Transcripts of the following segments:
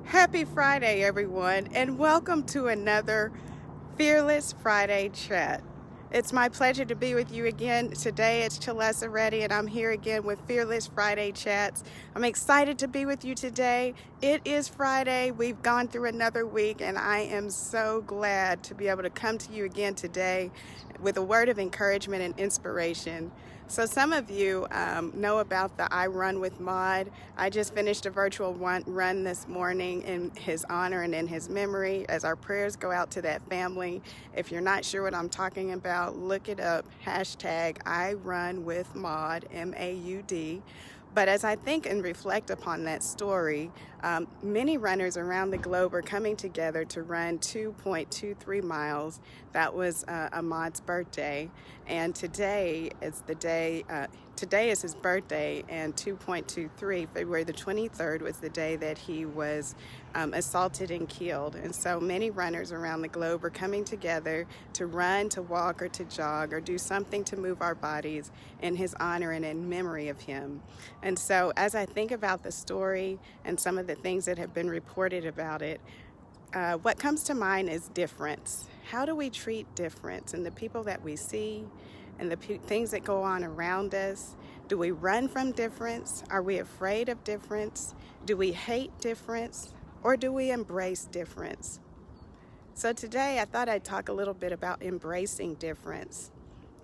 Happy Friday, everyone, and welcome to another Fearless Friday chat. It's my pleasure to be with you again. Today it's Chilesa Ready, and I'm here again with Fearless Friday chats. I'm excited to be with you today. It is Friday. We've gone through another week, and I am so glad to be able to come to you again today with a word of encouragement and inspiration. So some of you know about the I Run with Maud. I just finished a virtual run this morning in his honor and in his memory as our prayers go out to that family. If you're not sure what I'm talking about, look it up. Hashtag I Run with Maud, MAUD. But as I think and reflect upon that story, many runners around the globe are coming together to run 2.23 miles. That was Ahmad's birthday, and today is the day. Today is his birthday, and 2.23, February the 23rd, was the day that he was assaulted and killed. And so many runners around the globe are coming together to run, to walk, or to jog, or do something to move our bodies in his honor and in memory of him. And so as I think about the story and some of the things that have been reported about it, what comes to mind is difference. How do we treat difference and the people that we see and the things that go on around us? Do we run from difference? Are we afraid of difference? Do we hate difference? Or do we embrace difference? So today I thought I'd talk a little bit about embracing difference.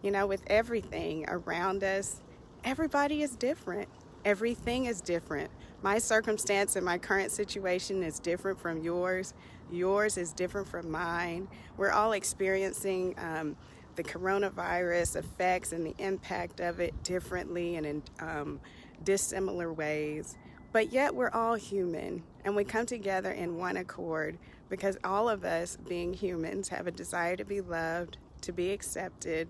You know, with everything around us, everybody is different. Everything is different. My circumstance and my current situation is different from yours. Yours is different from mine. We're all experiencing the coronavirus effects and the impact of it differently and in dissimilar ways. But yet we're all human, and we come together in one accord because all of us, being humans, have a desire to be loved, to be accepted,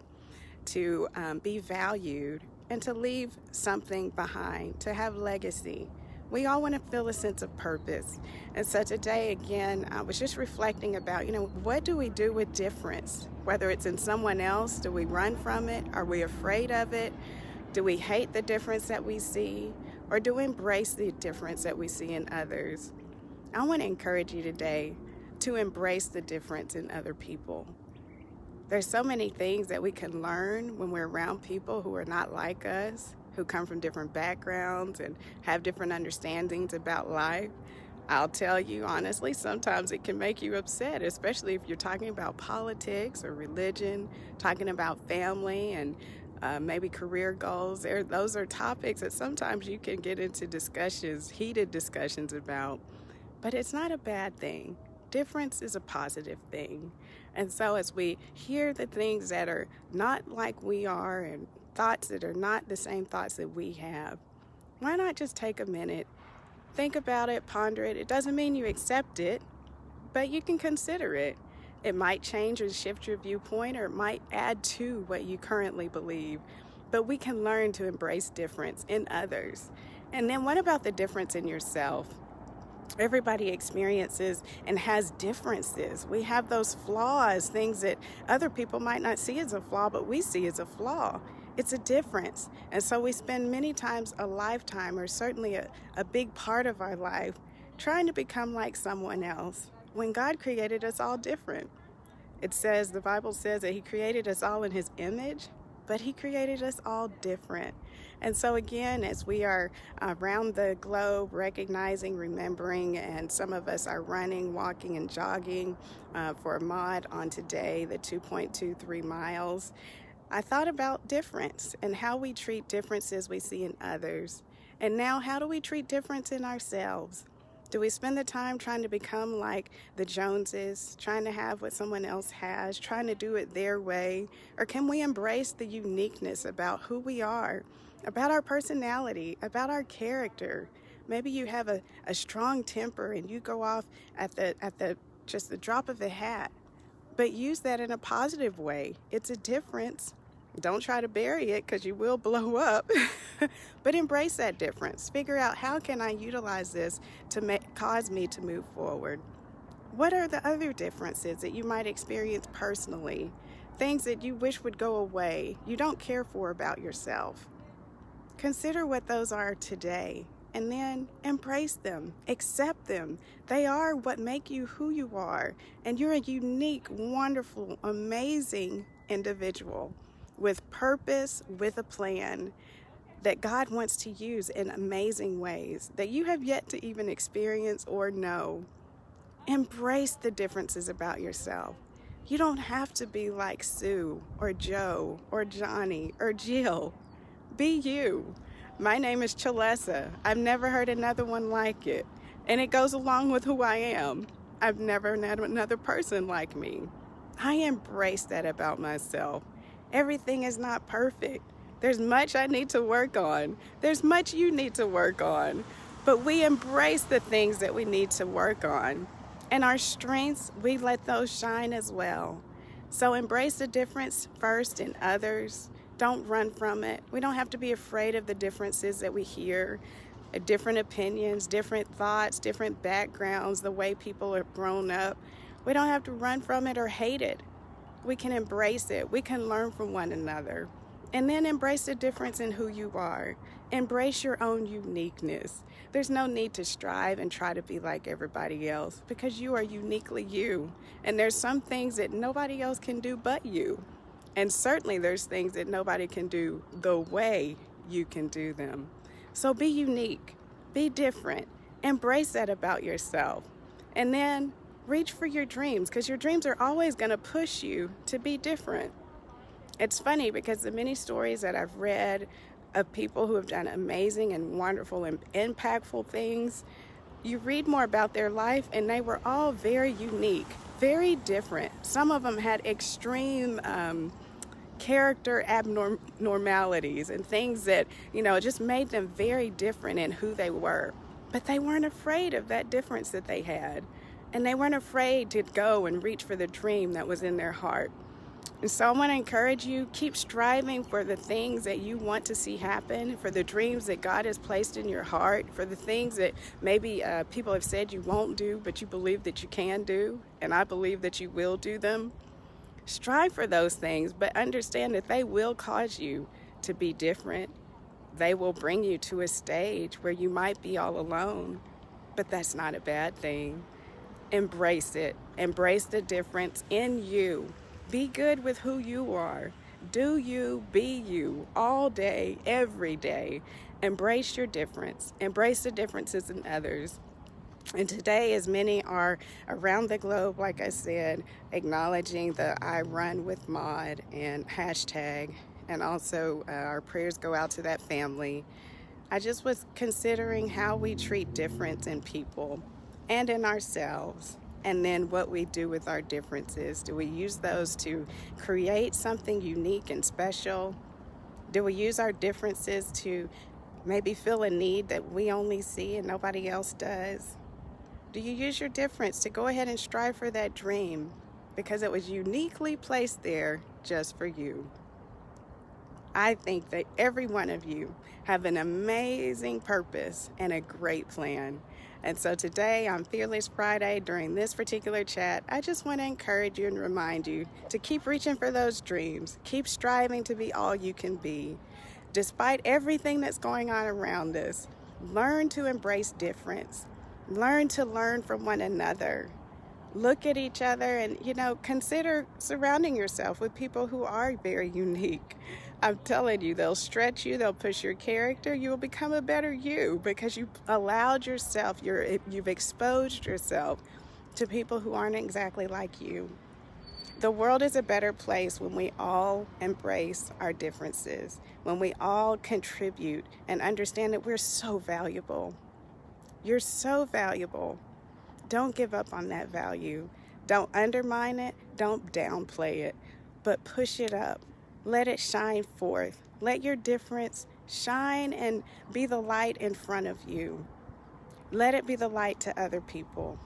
to be valued, and to leave something behind, to have legacy. We all want to feel a sense of purpose. And so today, again, I was just reflecting about, what do we do with difference? Whether it's in someone else, do we run from it? Are we afraid of it? Do we hate the difference that we see? Or do we embrace the difference that we see in others? I want to encourage you today to embrace the difference in other people. There's so many things that we can learn when we're around people who are not like us, who come from different backgrounds and have different understandings about life. I'll tell you honestly, sometimes it can make you upset, especially if you're talking about politics or religion, talking about family and maybe career goals. Those are topics that sometimes you can get into discussions, heated discussions about, but it's not a bad thing. Difference is a positive thing. And so as we hear the things that are not like we are and thoughts that are not the same thoughts that we have, why not just take a minute, think about it, ponder it. It doesn't mean you accept it, but you can consider it. It might change or shift your viewpoint, or it might add to what you currently believe. But we can learn to embrace difference in others. And then what about the difference in yourself? Everybody experiences and has differences. We have those flaws, things that other people might not see as a flaw, but we see as a flaw. It's a difference. And so we spend many times a lifetime, or certainly a big part of our life, trying to become like someone else when God created us all different. The Bible says that He created us all in His image, but He created us all different. And so again, as we are around the globe, recognizing, remembering, and some of us are running, walking, and jogging for Ahmad on today, the 2.23 miles, I thought about difference and how we treat differences we see in others. And now, how do we treat difference in ourselves? Do we spend the time trying to become like the Joneses, trying to have what someone else has, trying to do it their way? Or can we embrace the uniqueness about who we are, about our personality, about our character? Maybe you have a strong temper and you go off at just the drop of a hat, but use that in a positive way. It's a difference. Don't try to bury it, because you will blow up, but embrace that difference. Figure out, how can I utilize this to cause me to move forward? What are the other differences that you might experience personally? Things that you wish would go away, you don't care for about yourself. Consider what those are today. and then embrace them, accept them. They are what make you who you are, and you're a unique, wonderful, amazing individual with purpose, with a plan that God wants to use in amazing ways that you have yet to even experience or know. Embrace the differences about yourself. You don't have to be like Sue or Joe or Johnny or Jill. Be you. My name is Chilesa. I've never heard another one like it. And it goes along with who I am. I've never met another person like me. I embrace that about myself. Everything is not perfect. There's much I need to work on. There's much you need to work on. But we embrace the things that we need to work on. And our strengths, we let those shine as well. So embrace the difference first in others. Don't run from it. We don't have to be afraid of the differences that we hear, different opinions, different thoughts, different backgrounds, the way people are grown up. We don't have to run from it or hate it. We can embrace it. We can learn from one another. And then embrace the difference in who you are. Embrace your own uniqueness. There's no need to strive and try to be like everybody else because you are uniquely you. And there's some things that nobody else can do but you. And certainly there's things that nobody can do the way you can do them. So be unique, be different, embrace that about yourself. And then reach for your dreams because your dreams are always going to push you to be different. It's funny because the many stories that I've read of people who have done amazing and wonderful and impactful things, you read more about their life and they were all very unique, very different. Some of them had extreme character abnormalities and things that, just made them very different in who they were. But they weren't afraid of that difference that they had. And they weren't afraid to go and reach for the dream that was in their heart. And so I want to encourage you, keep striving for the things that you want to see happen, for the dreams that God has placed in your heart, for the things that maybe people have said you won't do, but you believe that you can do, and I believe that you will do them. Strive for those things, but understand that they will cause you to be different. They will bring you to a stage where you might be all alone, but that's not a bad thing. Embrace it. Embrace the difference in you. Be good with who you are. Do you, be you, all day, every day. Embrace your difference. Embrace the differences in others. And today, as many are around the globe, like I said, acknowledging the I Run with Maud and hashtag, and also our prayers go out to that family, I just was considering how we treat difference in people and in ourselves. And then what we do with our differences. Do we use those to create something unique and special? Do we use our differences to maybe fill a need that we only see and nobody else does? Do you use your difference to go ahead and strive for that dream because it was uniquely placed there just for you? I think that every one of you have an amazing purpose and a great plan. And so today on Fearless Friday, during this particular chat, I just want to encourage you and remind you to keep reaching for those dreams. Keep striving to be all you can be. Despite everything that's going on around us, learn to embrace difference. Learn to learn from one another. Look at each other and, consider surrounding yourself with people who are very unique. I'm telling you, they'll stretch you, they'll push your character, you will become a better you because you've allowed yourself, you've exposed yourself to people who aren't exactly like you. The world is a better place when we all embrace our differences, when we all contribute and understand that we're so valuable. You're so valuable. Don't give up on that value. Don't undermine it. Don't downplay it, but push it up. Let it shine forth. Let your difference shine and be the light in front of you. Let it be the light to other people.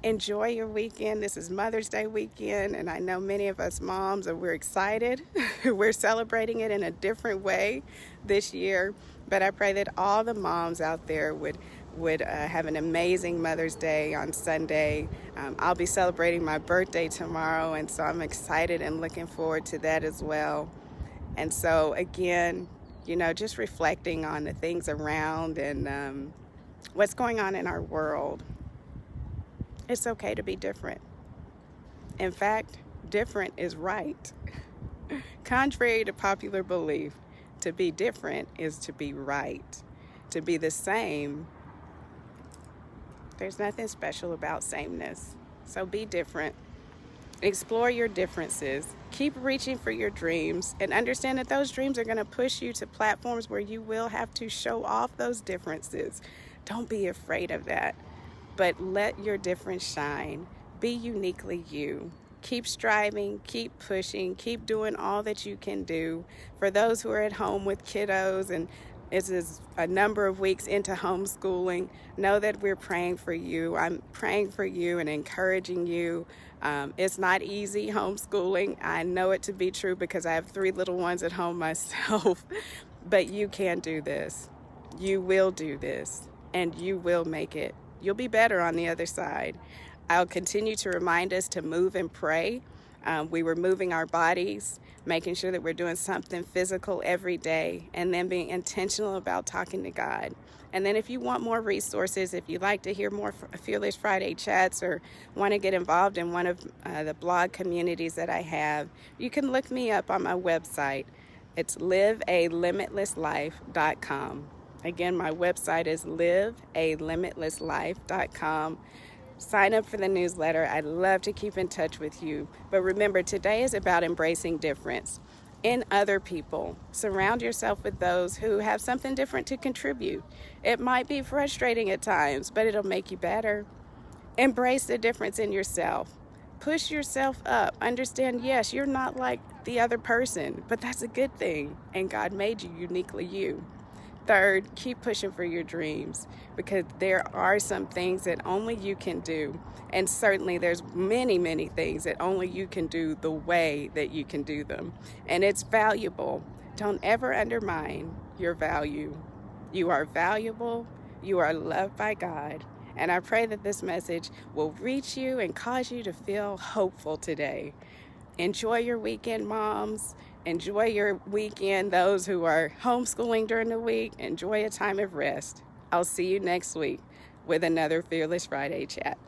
Enjoy your weekend. This is Mother's Day weekend, and I know many of us moms we're excited. We're celebrating it in a different way this year, but I pray that all the moms out there would have an amazing Mother's Day on Sunday. I'll be celebrating my birthday tomorrow, and so I'm excited and looking forward to that as well. And so again, you know, just reflecting on the things around and what's going on in our world. It's okay to be different. In fact, different is right. Contrary to popular belief, to be different is to be right. To be the same, there's nothing special about sameness. So be different. Explore your differences. Keep reaching for your dreams and understand that those dreams are going to push you to platforms where you will have to show off those differences. Don't be afraid of that, but let your difference shine. Be uniquely you. Keep striving, keep pushing, keep doing all that you can do. For those who are at home with kiddos and this is a number of weeks into homeschooling, know that we're praying for you. I'm praying for you and encouraging you. It's not easy homeschooling. I know it to be true because I have 3 little ones at home myself. But you can do this. You will do this, and you will make it. You'll be better on the other side. I'll continue to remind us to move and pray. We were moving our bodies, making sure that we're doing something physical every day, and then being intentional about talking to God. And then if you want more resources, if you'd like to hear more Fearless Friday chats or want to get involved in one of the blog communities that I have, you can look me up on my website. It's livealimitlesslife.com. Again, my website is livealimitlesslife.com. Sign up for the newsletter. I'd love to keep in touch with you. But remember, today is about embracing difference in other people. Surround yourself with those who have something different to contribute. It might be frustrating at times, but it'll make you better. Embrace the difference in yourself. Push yourself up. Understand, yes, you're not like the other person, but that's a good thing. And God made you uniquely you. Third, keep pushing for your dreams because there are some things that only you can do. And certainly there's many, many things that only you can do the way that you can do them. And it's valuable. Don't ever undermine your value. You are valuable. You are loved by God. And I pray that this message will reach you and cause you to feel hopeful today. Enjoy your weekend, moms. Enjoy your weekend, those who are homeschooling during the week. Enjoy a time of rest. I'll see you next week with another Fearless Friday chat.